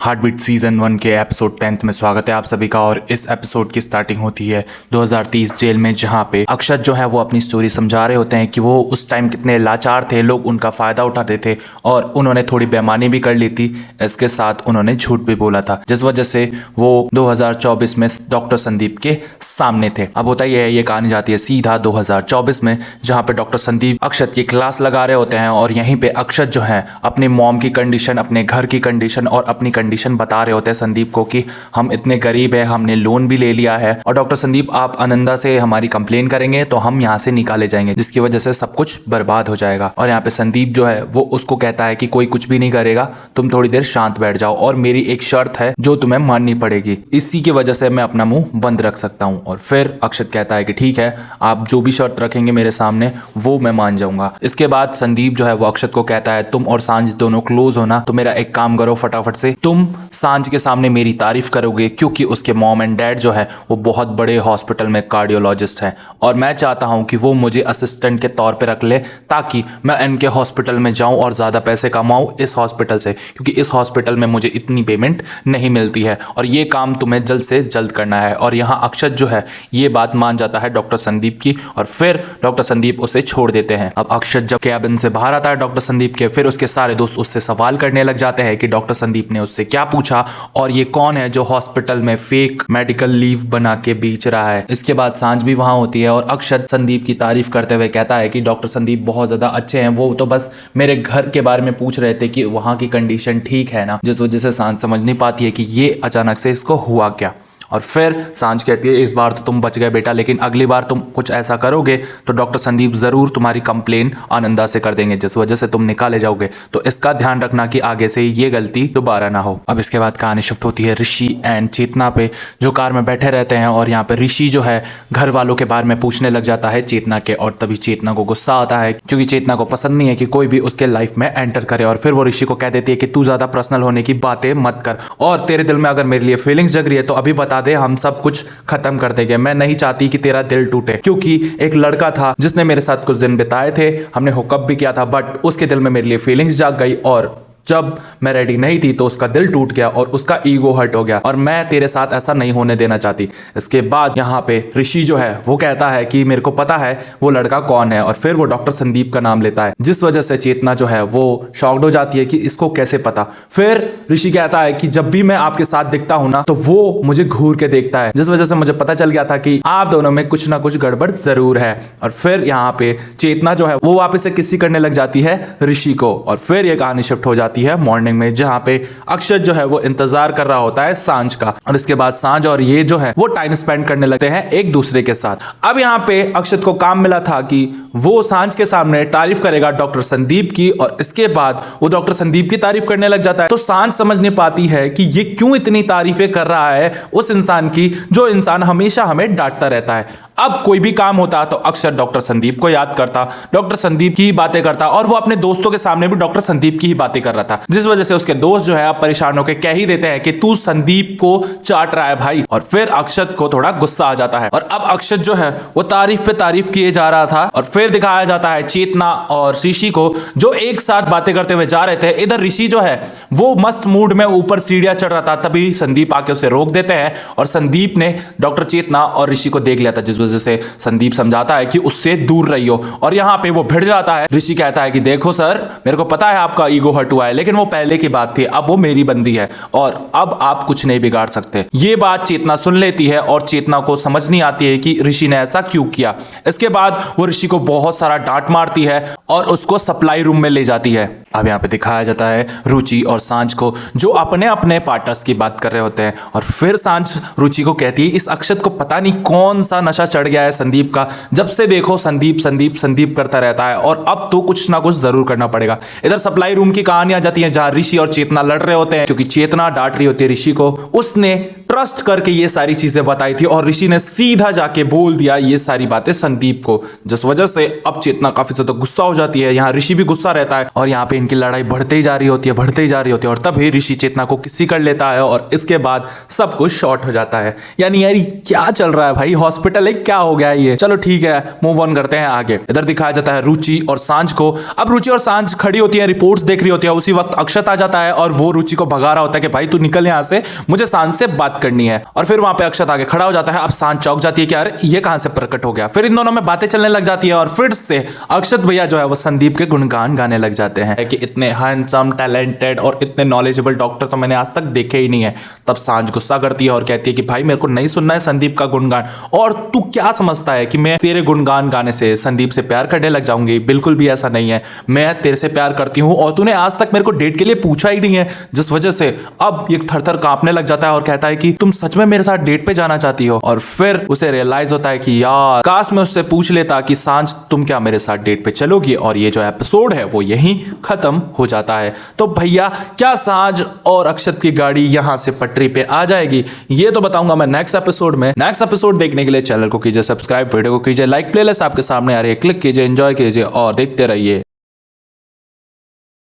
Heartbeat season 1 के episode 10 में स्वागत है आप सभी का। और इस एपिसोड की स्टार्टिंग होती है 2030 जेल में, जहां पे अक्षत जो है वो अपनी स्टोरी समझा रहे होते हैं कि वो उस टाइम कितने लाचार थे, लोग उनका फायदा उठाते थे और उन्होंने थोड़ी बेईमानी भी कर ली थी। इसके साथ उन्होंने झूठ भी बोला था, जिस वजह से वो 2024 में डॉक्टर संदीप के सामने थे। अब होता यह है, ये कहानी जाती है सीधा 2024 में, जहाँ पे डॉक्टर संदीप अक्षत की क्लास लगा रहे होते हैं और यहीं पे अक्षत जो है अपनी मॉम की कंडीशन, अपने घर की कंडीशन और अपनी कंडीशन बता रहे होते हैं संदीप को कि हम इतने गरीब हैं, हमने लोन भी ले लिया है और डॉक्टर संदीप आप आनंदा से हमारी कंप्लेन करेंगे तो हम यहाँ से निकाले जाएंगे, जिसकी वजह से सब कुछ बर्बाद हो जाएगा। और यहाँ पे संदीप जो है वो उसको कहता है कि कोई कुछ भी नहीं करेगा, तुम थोड़ी देर शांत बैठ जाओ और मेरी एक शर्त है जो तुम्हें माननी पड़ेगी, इसी की वजह से मैं अपना मुंह बंद रख सकता हूँ। और फिर अक्षत कहता है कि ठीक है, आप जो भी शर्त रखेंगे मेरे सामने वो मैं मान जाऊंगा। इसके बाद संदीप जो है वो अक्षत को कहता है तुम और सांझ दोनों क्लोज हो ना, तो मेरा एक काम करो, फटाफट से तुम सांझ के सामने मेरी तारीफ करोगे, क्योंकि उसके मॉम एंड डैड जो है वो बहुत बड़े हॉस्पिटल में कार्डियोलॉजिस्ट हैं और मैं चाहता हूं कि वो मुझे असिस्टेंट के तौर पे रख ले, ताकि मैं इनके हॉस्पिटल में जाऊं और ज़्यादा पैसे कमाऊं इस हॉस्पिटल से, क्योंकि इस हॉस्पिटल में मुझे इतनी पेमेंट नहीं मिलती है और ये काम तुम्हें जल्द से जल्द करना है। और यहाँ अक्षत जो है ये बात मान जाता है डॉक्टर संदीप की और फिर डॉक्टर संदीप उसे छोड़ देते हैं। अब अक्षत जब कैबिन से बाहर आता है डॉक्टर संदीप के, फिर उसके सारे दोस्त उससे सवाल करने लग जाते हैं कि डॉक्टर संदीप ने उससे क्या पूछा और ये कौन है जो हॉस्पिटल में फेक मेडिकल लीव बना के बेच रहा है। इसके बाद सांझ भी वहां होती है और अक्षत संदीप की तारीफ करते हुए कहता है कि डॉक्टर संदीप बहुत ज्यादा अच्छे हैं, वो तो बस मेरे घर के बारे में पूछ रहे थे कि वहां की कंडीशन ठीक है ना, जिस वजह से सांझ समझ नहीं पाती है कि ये अचानक से इसको हुआ क्या। और फिर सांझ कहती है इस बार तो तुम बच गए बेटा, लेकिन अगली बार तुम कुछ ऐसा करोगे तो डॉक्टर संदीप जरूर तुम्हारी कंप्लेन आनंदा से कर देंगे, जिस वजह से तुम निकाले जाओगे, तो इसका ध्यान रखना कि आगे से ये गलती दोबारा ना हो। अब इसके बाद कहानी शिफ्ट होती है ऋषि एंड चेतना पे, जो कार में बैठे रहते हैं और यहाँ पे ऋषि जो है घर वालों के बारे में पूछने लग जाता है चेतना के, और तभी चेतना को गुस्सा आता है क्योंकि चेतना को पसंद नहीं है कि कोई भी उसके लाइफ में एंटर करे। और फिर वो ऋषि को कह देती है कि तू ज्यादा पर्सनल होने की बातें मत कर और तेरे दिल में अगर मेरे लिए फीलिंग्स जग रही है तो अभी बता दे, हम सब कुछ खत्म कर देंगे। मैं नहीं चाहती कि तेरा दिल टूटे, क्योंकि एक लड़का था जिसने मेरे साथ कुछ दिन बिताए थे, हमने हुकअप भी किया था, बट उसके दिल में मेरे लिए फीलिंग्स जाग गई और जब मैं रेडी नहीं थी तो उसका दिल टूट गया और उसका ईगो हर्ट हो गया और मैं तेरे साथ ऐसा नहीं होने देना चाहती। इसके बाद यहाँ पे ऋषि जो है वो कहता है कि मेरे को पता है वो लड़का कौन है और फिर वो डॉक्टर संदीप का नाम लेता है, जिस वजह से चेतना जो है वो शॉक्ड हो जाती है कि इसको कैसे पता। फिर ऋषि कहता है कि जब भी मैं आपके साथ दिखता हूं ना तो वो मुझे घूर के देखता है, जिस वजह से मुझे पता चल गया था कि आप दोनों में कुछ ना कुछ गड़बड़ जरूर है। और फिर यहाँ पे चेतना जो है वो वापस से किसी करने लग जाती है ऋषि को और फिर ये कहानी शिफ्ट हो जाती है मॉर्निंग में, जहां पे अक्षत जो है वो इंतजार कर रहा होता है सांझ का। और इसके बाद सांझ और ये जो है वो टाइम स्पेंड करने लगते हैं एक दूसरे के साथ। अब यहाँ पे अक्षत को काम मिला था कि वो सांझ के सामने तारीफ करेगा डॉक्टर संदीप की और इसके बाद वो डॉक्टर संदीप की तारीफ करने लग जाता है। तो सांझ समझ नहीं पाती है कि ये क्यों इतनी तारीफें कर रहा है उस इंसान की जो इंसान हमेशा हमें डांटता रहता है। अब कोई भी काम होता तो अक्षर डॉक्टर संदीप को याद करता, डॉक्टर संदीप की ही बातें करता और वो अपने दोस्तों के सामने भी डॉक्टर संदीप की ही बातें कर रहा था, जिस वजह से उसके दोस्त जो है अब परेशान होकर कह ही देते हैं कि तू संदीप को चाट रहा है भाई। और फिर अक्षत को थोड़ा गुस्सा आ जाता है और अब अक्षत जो है वो तारीफ पे तारीफ किए जा रहा था और फिर दिखाया जाता है चेतना और ऋषि को जो एक साथ बातें करते हुए जा रहे थे। इधर ऋषि जो है वो मस्त मूड में ऊपर सीढ़ियां चढ़ रहा था, तभी संदीप आके उसे रोक देते हैं और संदीप ने डॉक्टर चेतना और ऋषि को देख लिया था, जिस वजह से संदीप समझाता है कि उससे दूर रहियो। और यहाँ पे वो भिड़ जाता है। ऋषि कहता है कि देखो सर, मेरे को पता है आपका ईगो हर्ट हुआ है, लेकिन वो पहले की बात थी, अब वो मेरी बंदी है और अब आप कुछ नहीं बिगाड़ सकते। ये बात चेतना सुन लेती है और चेतना को समझ नहीं आती है कि ऋषि ने ऐसा क्यों किया। इसके बाद वो ऋषि को बहुत सारा डांट मारती है और उसको सप्लाई रूम में ले जाती है। अब यहाँ पे दिखाया जाता है रुचि और सांझ को जो अपने अपने पार्टनर्स की बात कर रहे होते हैं और फिर सांझ रुचि को कहती है इस अक्षत को पता नहीं कौन सा नशा चढ़ गया है संदीप का, जब से देखो संदीप संदीप संदीप करता रहता है और अब तो कुछ ना कुछ जरूर करना पड़ेगा। इधर सप्लाई रूम की कहानी आ जाती है जहां ऋषि और चेतना लड़ रहे होते हैं, क्योंकि चेतना डांट रही होती है ऋषि को, उसने ट्रस्ट करके ये सारी चीजें बताई थी और ऋषि ने सीधा जाके बोल दिया ये सारी बातें संदीप को, जिस वजह से अब चेतना काफी ज्यादा गुस्सा हो जाती है। यहाँ ऋषि भी गुस्सा रहता है और यहाँ पे इनकी लड़ाई बढ़ते ही जा रही होती है, बढ़ते ही जा रही होती है और तभी ऋषि चेतना को किसी कर लेता है और इसके बाद सब कुछ शॉर्ट हो जाता है। यानी यार क्या चल रहा है भाई, हॉस्पिटल है क्या हो गया है ये। चलो ठीक है, मूव ऑन करते हैं आगे। इधर दिखाया जाता है रुचि और सांझ को। अब रुचि और सांझ खड़ी होती है, रिपोर्ट्स देख रही होती है। उसी वक्त अक्षत आ जाता है और वो रुचि को भगा रहा होता है कि भाई तू निकल यहां से, मुझे सांझ से बात करनी है। और फिर वहां पे अक्षत आके खड़ा हो जाता है। अब सांझ चौंक जाती है कि यार ये कहां से प्रकट हो गया। फिर इन दोनों में बातें चलने लग जाती है और फिर से अक्षत भैया जो है वो संदीप के गुणगान गाने लग जाते हैं कि इतने हैंडसम, टैलेंटेड और इतने नॉलेजेबल डॉक्टर तो मैंने आज तक देखे ही नहीं है। तब सांझ गुस्सा करती है और कहती है कि भाई मेरे को नहीं सुनना है संदीप का गुणगान, और तू क्या समझता है कि मैं तेरे गुणगान गाने से संदीप से प्यार करने लग जाऊंगी। बिल्कुल भी ऐसा नहीं है, मैं तेरे से प्यार करती हूं और तूने आज तक मेरे को डेट के लिए पूछा ही नहीं है। जिस वजह से अब ये थर-थर कांपने लग जाता है और कहता है कि तुम सच में मेरे साथ डेट पे जाना चाहती हो। और फिर उसे रियलाइज होता है कि यार काश मैं उससे पूछ लेता कि सांझ तुम क्या मेरे साथ डेट पे चलोगी। और ये जो एपिसोड है वो यहीं खत्म हो जाता है। तो भैया क्या सांझ और अक्षत की गाड़ी यहां से पटरी पे आ जाएगी, ये तो बताऊंगा मैं नेक्स्ट एपिसोड में। नेक्स्ट एपिसोड देखने के लिए चैनल को कीजिए सब्सक्राइब, वीडियो को कीजिए लाइक, प्लेलिस्ट आपके सामने आ रही है, क्लिक कीजिए, एंजॉय कीजिए और देखते रहिए।